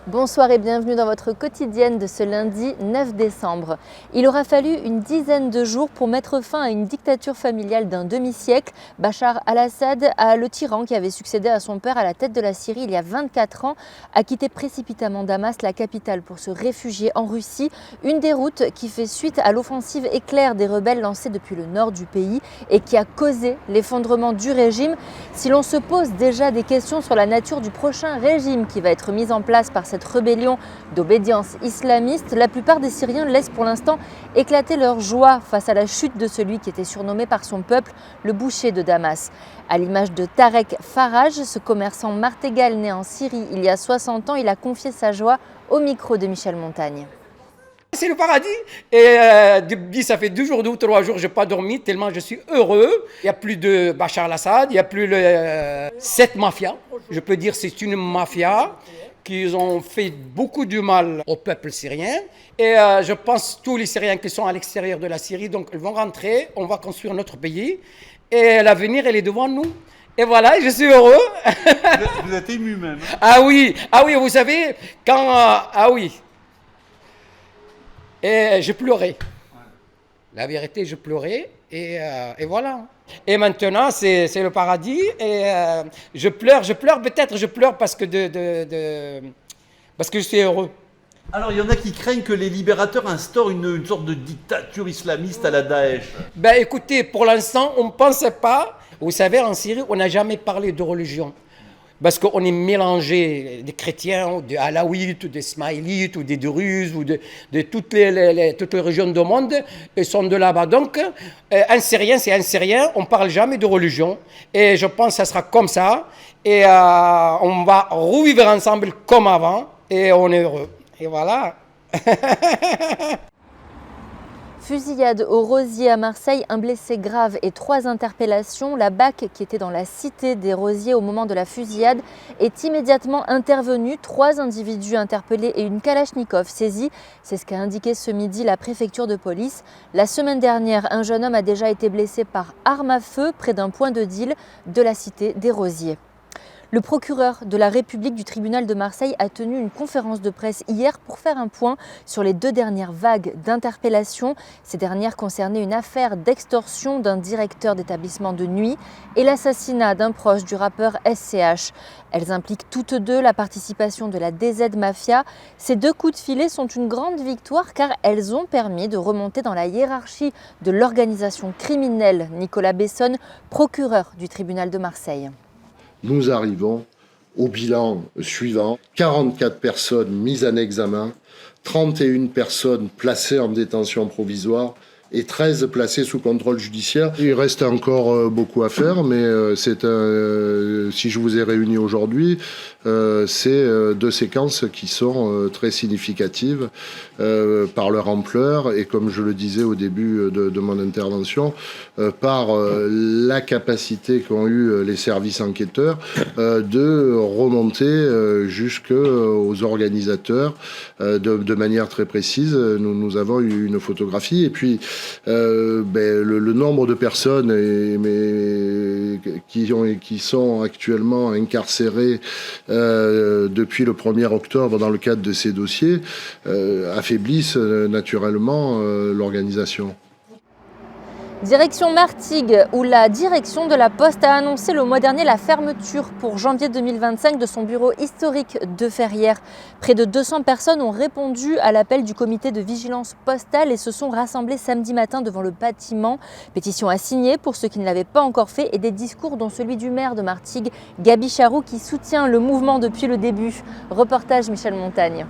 Bonsoir et bienvenue dans votre quotidienne de ce lundi 9 décembre. Il aura fallu une dizaine de jours pour mettre fin à une dictature familiale d'un demi-siècle. Bachar al-Assad, le tyran qui avait succédé à son père à la tête de la Syrie il y a 24 ans, a quitté précipitamment Damas, la capitale, pour se réfugier en Russie. Une déroute qui fait suite à l'offensive éclair des rebelles lancée depuis le nord du pays et qui a causé l'effondrement du régime. Si l'on se pose déjà des questions sur la nature du prochain régime qui va être mis en place par cette rébellion d'obédience islamiste, la plupart des Syriens laissent pour l'instant éclater leur joie face à la chute de celui qui était surnommé par son peuple le boucher de Damas. À l'image de Tarek Faraj, ce commerçant martégal né en Syrie il y a 60 ans, il a confié sa joie au micro de Michel Montagne. C'est le paradis. Et depuis, ça fait 2 jours, 2 ou 3 jours, je n'ai pas dormi tellement je suis heureux. Il n'y a plus de Bachar al-Assad, il n'y a plus cette mafia. Je peux dire que c'est une mafia qui ont fait beaucoup de mal au peuple syrien. Et je pense tous les Syriens qui sont à l'extérieur de la Syrie, donc ils vont rentrer, on va construire notre pays. Et l'avenir, elle est devant nous. Et voilà, je suis heureux. Vous êtes ému même. Ah oui, vous savez, quand... oui. Et je pleurais. La vérité, je pleurais. Et voilà. Et maintenant, c'est le paradis. Et je pleure peut-être, je pleure parce que, parce que je suis heureux. Alors, il y en a qui craignent que les libérateurs instaurent une sorte de dictature islamiste à la Daesh. Ben écoutez, pour l'instant, on ne pensait pas. Vous savez, en Syrie, on n'a jamais parlé de religion. Parce qu'on est mélangé des chrétiens, des alaouites, des ismaélites, ou des druzes, ou de toutes les régions du monde, ils sont de là-bas. Donc, un Syrien, c'est un Syrien, on ne parle jamais de religion. Et je pense que ça sera comme ça. Et on va revivre ensemble comme avant. Et on est heureux. Et voilà. Fusillade au Rosier à Marseille, un blessé grave et 3 interpellations. La BAC, qui était dans la cité des Rosiers au moment de la fusillade, est immédiatement intervenue. 3 individus interpellés et une Kalachnikov saisie. C'est ce qu'a indiqué ce midi la préfecture de police. La semaine dernière, un jeune homme a déjà été blessé par arme à feu près d'un point de deal de la cité des Rosiers. Le procureur de la République du tribunal de Marseille a tenu une conférence de presse hier pour faire un point sur les 2 dernières vagues d'interpellation. Ces dernières concernaient une affaire d'extorsion d'un directeur d'établissement de nuit et l'assassinat d'un proche du rappeur SCH. Elles impliquent toutes 2 la participation de la DZ Mafia. Ces 2 coups de filet sont une grande victoire car elles ont permis de remonter dans la hiérarchie de l'organisation criminelle. Nicolas Besson, procureur du tribunal de Marseille. Nous arrivons au bilan suivant. 44 personnes mises en examen, 31 personnes placées en détention provisoire et 13 placées sous contrôle judiciaire. Il reste encore beaucoup à faire, mais si je vous ai réunis aujourd'hui, c'est 2 séquences qui sont très significatives par leur ampleur et, comme je le disais au début de mon intervention, par la capacité qu'ont eu les services enquêteurs de remonter jusqu'aux organisateurs de manière très précise. Nous avons eu une photographie et puis le nombre de personnes qui sont actuellement incarcérées depuis le 1er octobre dans le cadre de ces dossiers affaiblissent naturellement l'organisation. Direction Martigues, où la direction de la Poste a annoncé le mois dernier la fermeture pour janvier 2025 de son bureau historique de Ferrières. Près de 200 personnes ont répondu à l'appel du comité de vigilance postale et se sont rassemblées samedi matin devant le bâtiment. Pétition à signer pour ceux qui ne l'avaient pas encore fait et des discours dont celui du maire de Martigues, Gaby Charroux, qui soutient le mouvement depuis le début. Reportage Michel Montagne.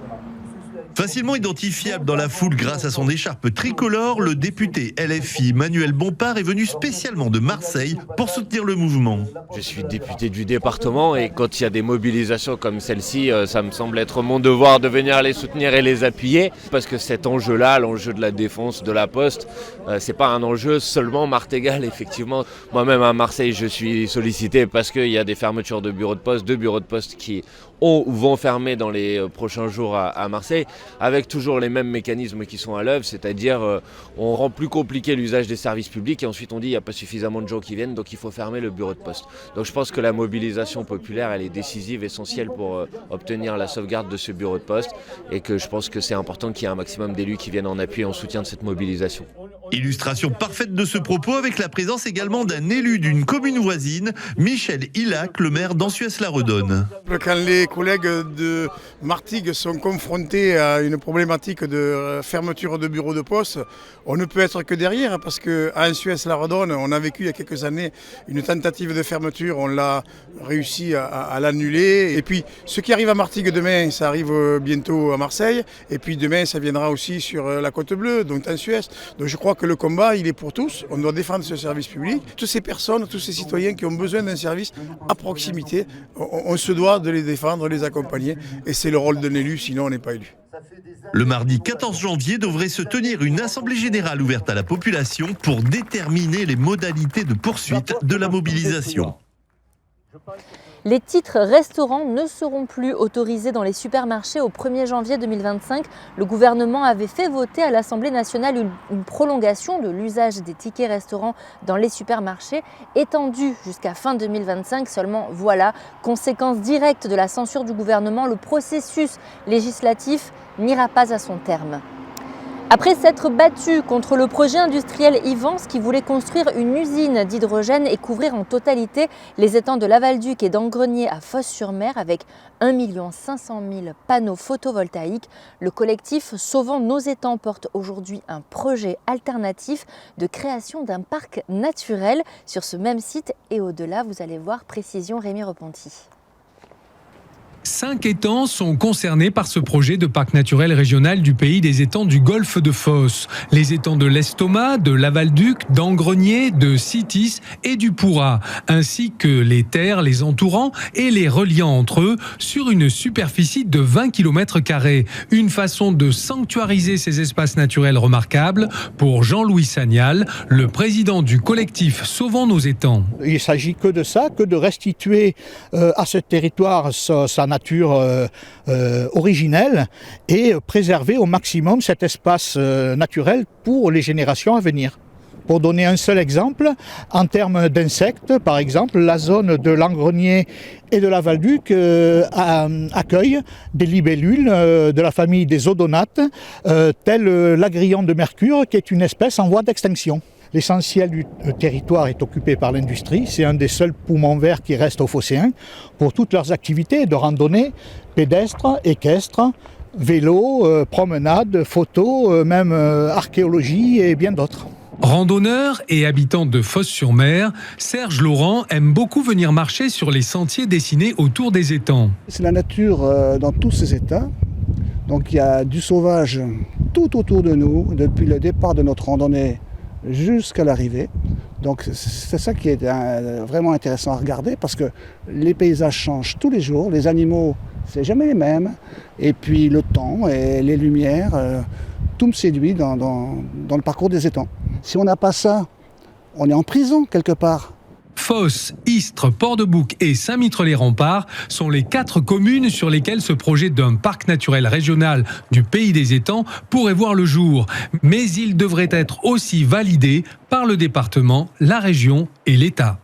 Facilement identifiable dans la foule grâce à son écharpe tricolore, le député LFI Manuel Bompard est venu spécialement de Marseille pour soutenir le mouvement. Je suis député du département et quand il y a des mobilisations comme celle-ci, ça me semble être mon devoir de venir les soutenir et les appuyer parce que cet enjeu-là, l'enjeu de la défense de la Poste, c'est pas un enjeu seulement martégal, effectivement. Moi-même à Marseille, je suis sollicité parce qu'il y a des fermetures de bureaux de poste, 2 bureaux de poste qui ont ou vont fermer dans les prochains jours à Marseille, avec toujours les mêmes mécanismes qui sont à l'œuvre, c'est-à-dire on rend plus compliqué l'usage des services publics et ensuite on dit il n'y a pas suffisamment de gens qui viennent, donc il faut fermer le bureau de poste. Donc je pense que la mobilisation populaire, elle est décisive, essentielle pour obtenir la sauvegarde de ce bureau de poste, et que je pense que c'est important qu'il y ait un maximum d'élus qui viennent en appui et en soutien de cette mobilisation. Illustration parfaite de ce propos avec la présence également d'un élu d'une commune voisine, Michel Hillac, le maire d'Ansuès-la-Redonne. Quand les collègues de Martigues sont confrontés à une problématique de fermeture de bureaux de poste, on ne peut être que derrière, parce qu'à Ansuès-la-Redonne, on a vécu il y a quelques années une tentative de fermeture, on l'a réussi à l'annuler. Et puis ce qui arrive à Martigues demain, ça arrive bientôt à Marseille, et puis demain ça viendra aussi sur la Côte Bleue, donc Ansuès. Donc je crois que le combat, il est pour tous. On doit défendre ce service public. Toutes ces personnes, tous ces citoyens qui ont besoin d'un service à proximité, on se doit de les défendre, de les accompagner. Et c'est le rôle d'un élu, sinon on n'est pas élu. Le mardi 14 janvier devrait se tenir une assemblée générale ouverte à la population pour déterminer les modalités de poursuite de la mobilisation. Les titres restaurants ne seront plus autorisés dans les supermarchés au 1er janvier 2025. Le gouvernement avait fait voter à l'Assemblée nationale une prolongation de l'usage des tickets restaurants dans les supermarchés, étendue jusqu'à fin 2025. Seulement voilà, conséquence directe de la censure du gouvernement, le processus législatif n'ira pas à son terme. Après s'être battu contre le projet industriel Ivance qui voulait construire une usine d'hydrogène et couvrir en totalité les étangs de Lavalduc et d'Angrenier à Fos-sur-Mer avec 1 500 000 panneaux photovoltaïques, le collectif Sauvons nos étangs porte aujourd'hui un projet alternatif de création d'un parc naturel sur ce même site et au-delà, vous allez voir, précision Rémi Repenty. 5 étangs sont concernés par ce projet de parc naturel régional du pays des étangs du golfe de Fos. Les étangs de l'Estomac, de Lavalduc, d'Angrenier, de Citis et du Pourrat, ainsi que les terres les entourant et les reliant entre eux sur une superficie de 20 km². Une façon de sanctuariser ces espaces naturels remarquables pour Jean-Louis Sagnal, le président du collectif Sauvons nos étangs. Il ne s'agit que de ça, que de restituer à ce territoire sa nature originelle et préserver au maximum cet espace naturel pour les générations à venir. Pour donner un seul exemple, en termes d'insectes, par exemple, la zone de l'Angrenier et de Lavalduc accueille des libellules de la famille des odonates, telles l'agrillon de mercure, qui est une espèce en voie d'extinction. L'essentiel du territoire est occupé par l'industrie. C'est un des seuls poumons verts qui reste aux Phocéens pour toutes leurs activités de randonnée, pédestre, équestre, vélo, promenade, photo, même archéologie et bien d'autres. Randonneur et habitant de Fos-sur-Mer, Serge Laurent aime beaucoup venir marcher sur les sentiers dessinés autour des étangs. C'est la nature dans tous ses états. Donc il y a du sauvage tout autour de nous, depuis le départ de notre randonnée jusqu'à l'arrivée. Donc c'est ça qui est vraiment intéressant à regarder, parce que les paysages changent tous les jours, les animaux, c'est jamais les mêmes, et puis le temps et les lumières, tout me séduit dans le parcours des étangs. Si on n'a pas ça, on est en prison quelque part. Fos, Istres, Port-de-Bouc et Saint-Mitre-les-Remparts sont les 4 communes sur lesquelles ce projet d'un parc naturel régional du pays des étangs pourrait voir le jour. Mais il devrait être aussi validé par le département, la région et l'État.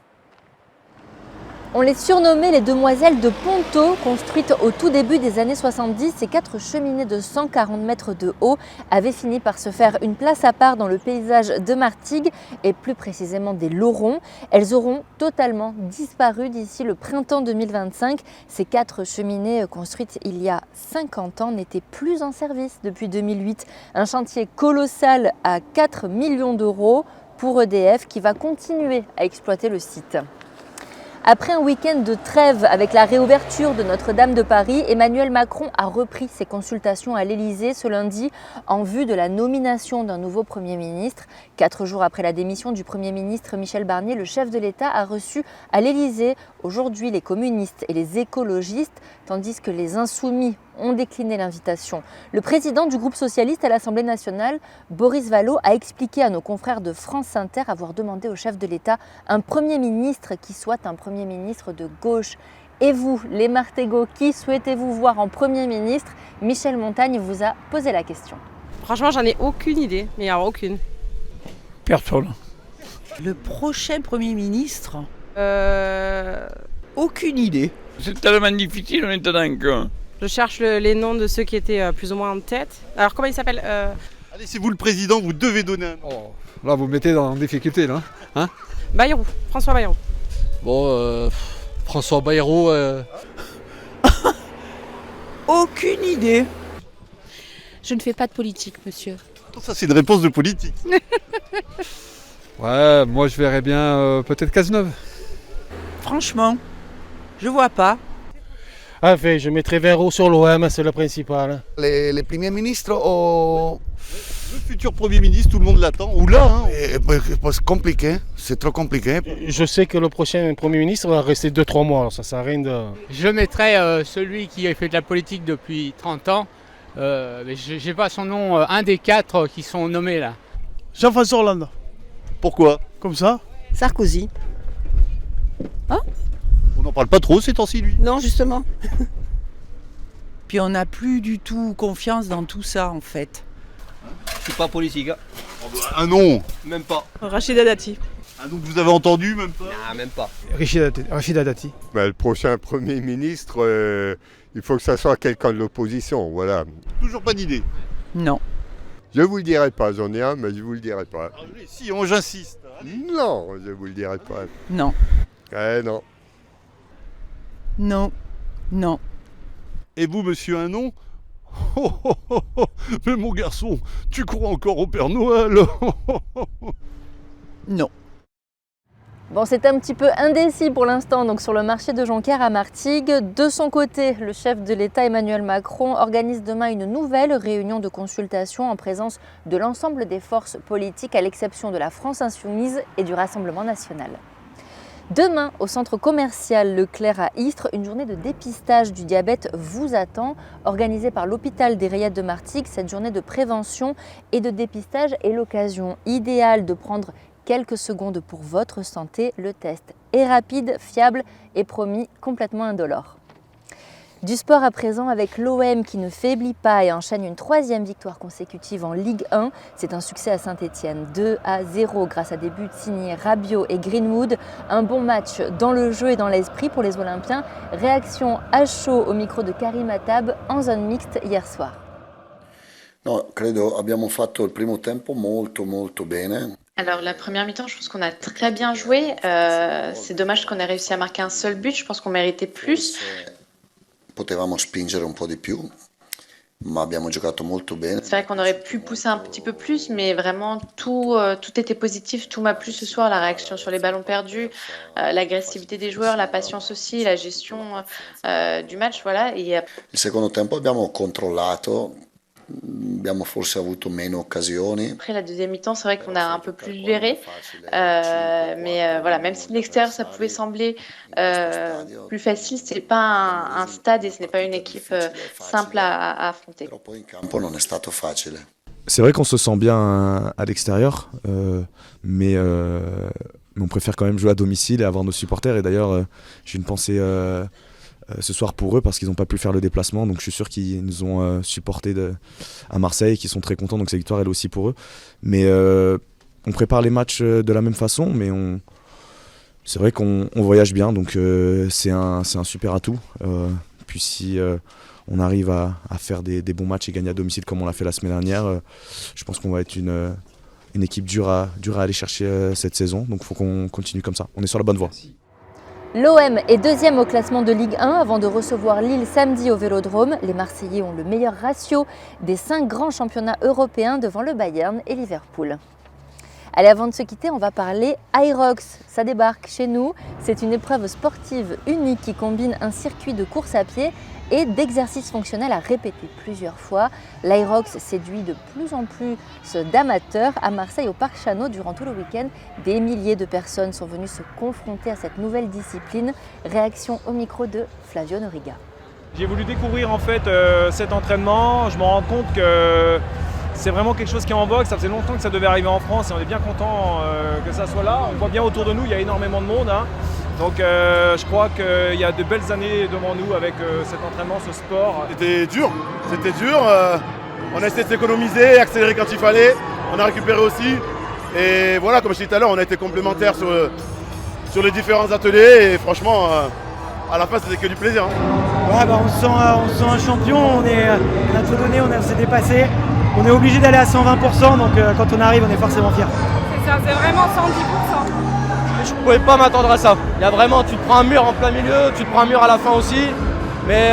On les surnommait les demoiselles de Ponto, construites au tout début des années 70. Ces 4 cheminées de 140 mètres de haut avaient fini par se faire une place à part dans le paysage de Martigues et plus précisément des Laurons. Elles auront totalement disparu d'ici le printemps 2025. Ces 4 cheminées construites il y a 50 ans n'étaient plus en service depuis 2008. Un chantier colossal à 4 millions d'euros pour EDF qui va continuer à exploiter le site. Après un week-end de trêve avec la réouverture de Notre-Dame de Paris, Emmanuel Macron a repris ses consultations à l'Élysée ce lundi en vue de la nomination d'un nouveau Premier ministre. 4 jours après la démission du Premier ministre Michel Barnier, le chef de l'État a reçu à l'Élysée aujourd'hui les communistes et les écologistes, tandis que les insoumis ont décliné l'invitation. Le président du groupe socialiste à l'Assemblée nationale, Boris Vallaud, a expliqué à nos confrères de France Inter avoir demandé au chef de l'État un Premier ministre qui soit un Premier ministre de gauche. Et vous, les Martégots, qui souhaitez-vous voir en Premier ministre? Michel Montagne vous a posé la question. Franchement, j'en ai aucune idée, mais alors aucune. Personne. Le prochain Premier ministre Aucune idée. C'est tellement difficile maintenant que... Je cherche les noms de ceux qui étaient plus ou moins en tête. Alors comment il s'appelle Allez, c'est vous le président, vous devez donner un nom. Oh, là, vous me mettez dans difficulté, là. Hein? Bayrou, François Bayrou. Bon, François Bayrou... Aucune idée. Je ne fais pas de politique, monsieur. Ça, c'est une réponse de politique. Ouais, moi, je verrais bien peut-être Cazeneuve. Franchement, je vois pas. Enfin, je mettrai 20 € sur l'OM, c'est le principal. Les premiers ministres au... Le futur Premier ministre, tout le monde l'attend. Ou là, hein. C'est compliqué, c'est trop compliqué. Je sais que le prochain Premier ministre va rester 2-3 mois, alors ça sert à rien de... Je mettrais celui qui a fait de la politique depuis 30 ans. Mais je n'ai pas son nom, un des 4 qui sont nommés là. Jean-François Hollande. Pourquoi? Comme ça. Sarkozy. Hein? On n'en parle pas trop ces temps-ci, lui. Non, justement. Puis on n'a plus du tout confiance dans tout ça, en fait. Je suis pas politique. Hein. Un nom? Même pas. Rachida Dati. Un nom que vous avez entendu, même pas? Ah, même pas. Rachida Dati. Le prochain Premier ministre, il faut que ça soit quelqu'un de l'opposition, voilà. Toujours pas d'idée? Non. Je vous le dirai pas, j'en ai un, mais je vous le dirai pas. Ah, si, j'insiste. Non, je vous le dirai pas. Non. Non. Non. Non. Et vous, monsieur, un nom? Mais mon garçon, tu crois encore au Père Noël? Non. Bon, c'est un petit peu indécis pour l'instant donc sur le marché de Jonquière à Martigues. De son côté, le chef de l'État Emmanuel Macron organise demain une nouvelle réunion de consultation en présence de l'ensemble des forces politiques à l'exception de la France Insoumise et du Rassemblement National. Demain, au centre commercial Leclerc à Istres, une journée de dépistage du diabète vous attend. Organisée par l'hôpital des Rayettes de Martigues, cette journée de prévention et de dépistage est l'occasion idéale de prendre quelques secondes pour votre santé. Le test est rapide, fiable et promis complètement indolore. Du sport à présent avec l'OM qui ne faiblit pas et enchaîne une 3e victoire consécutive en Ligue 1. C'est un succès à Saint-Etienne, 2-0 grâce à des buts signés Rabiot et Greenwood. Un bon match dans le jeu et dans l'esprit pour les Olympiens. Réaction à chaud au micro de Karim Attab en zone mixte hier soir. No, credo abbiamo fatto il primo tempo molto bene. Alors la première mi-temps, je pense qu'on a très bien joué. C'est dommage qu'on ait réussi à marquer un seul but. Je pense qu'on méritait plus. Potevamo spingere un po' di più, ma abbiamo giocato molto bene. C'est vrai qu'on aurait pu pousser un petit peu plus, mais vraiment tout était positif. Tout m'a plu ce soir, la réaction sur les ballons perdus, l'agressivité des joueurs, la patience aussi, la gestion du match. Voilà. Et... Il secondo tempo abbiamo controllato. Abbiamo forse avuto meno occasioni. Après la deuxième mi-temps, c'est vrai qu'on a un peu plus géré, mais voilà, même si de l'extérieur ça pouvait sembler plus facile, c'est pas un stade et ce n'est pas une équipe simple à affronter. C'est vrai qu'on se sent bien à l'extérieur, mais on préfère quand même jouer à domicile et avoir nos supporters. Et d'ailleurs, j'ai une pensée ce soir pour eux parce qu'ils n'ont pas pu faire le déplacement, donc je suis sûr qu'ils nous ont supportés à Marseille et qu'ils sont très contents, donc cette victoire elle est aussi pour eux. Mais on prépare les matchs de la même façon, mais c'est vrai qu'on voyage bien, donc c'est un super atout. Puis si on arrive à faire des bons matchs et gagner à domicile comme on l'a fait la semaine dernière, je pense qu'on va être une équipe dure à aller chercher cette saison, donc il faut qu'on continue comme ça, on est sur la bonne voie. L'OM est 2e au classement de Ligue 1 avant de recevoir Lille samedi au Vélodrome. Les Marseillais ont le meilleur ratio des 5 grands championnats européens devant le Bayern et Liverpool. Allez, avant de se quitter, on va parler Hyrox. Ça débarque chez nous. C'est une épreuve sportive unique qui combine un circuit de course à pied et d'exercices fonctionnels à répéter plusieurs fois. L'Hyrox séduit de plus en plus d'amateurs. À Marseille, au Parc Chanot, durant tout le week-end, des milliers de personnes sont venues se confronter à cette nouvelle discipline. Réaction au micro de Flavio Noriga. J'ai voulu découvrir en fait cet entraînement. Je me rends compte que c'est vraiment quelque chose qui est en vogue. Ça faisait longtemps que ça devait arriver en France et on est bien content que ça soit là. On voit bien autour de nous, il y a énormément de monde. Donc je crois qu'il y a de belles années devant nous avec cet entraînement, ce sport. C'était dur. On a essayé de s'économiser, accélérer quand il fallait. On a récupéré aussi. Et voilà, comme je disais tout à l'heure, on a été complémentaires sur les différents ateliers. Et franchement, à la fin, c'était que du plaisir. Ouais, bah, on se sent un champion. On a tout donné, on s'est dépassé. On est obligé d'aller à 120%, donc quand on arrive, on est forcément fiers. C'est ça, c'est vraiment 110%. Je ne pouvais pas m'attendre à ça. Il y a vraiment, tu te prends un mur en plein milieu, tu te prends un mur à la fin aussi. Mais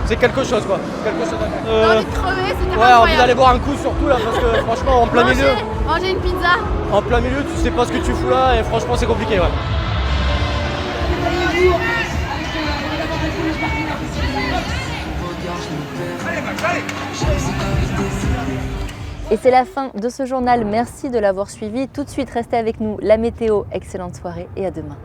c'est quelque chose quoi. Quelque chose T'as envie de crever, c'était incroyable. Envie d'aller boire un coup surtout là parce que franchement en plein milieu. Manger une pizza. En plein milieu, tu sais pas ce que tu fous là et franchement c'est compliqué ouais. Et c'est la fin de ce journal. Merci de l'avoir suivi. Tout de suite, restez avec nous. La météo, excellente soirée et à demain.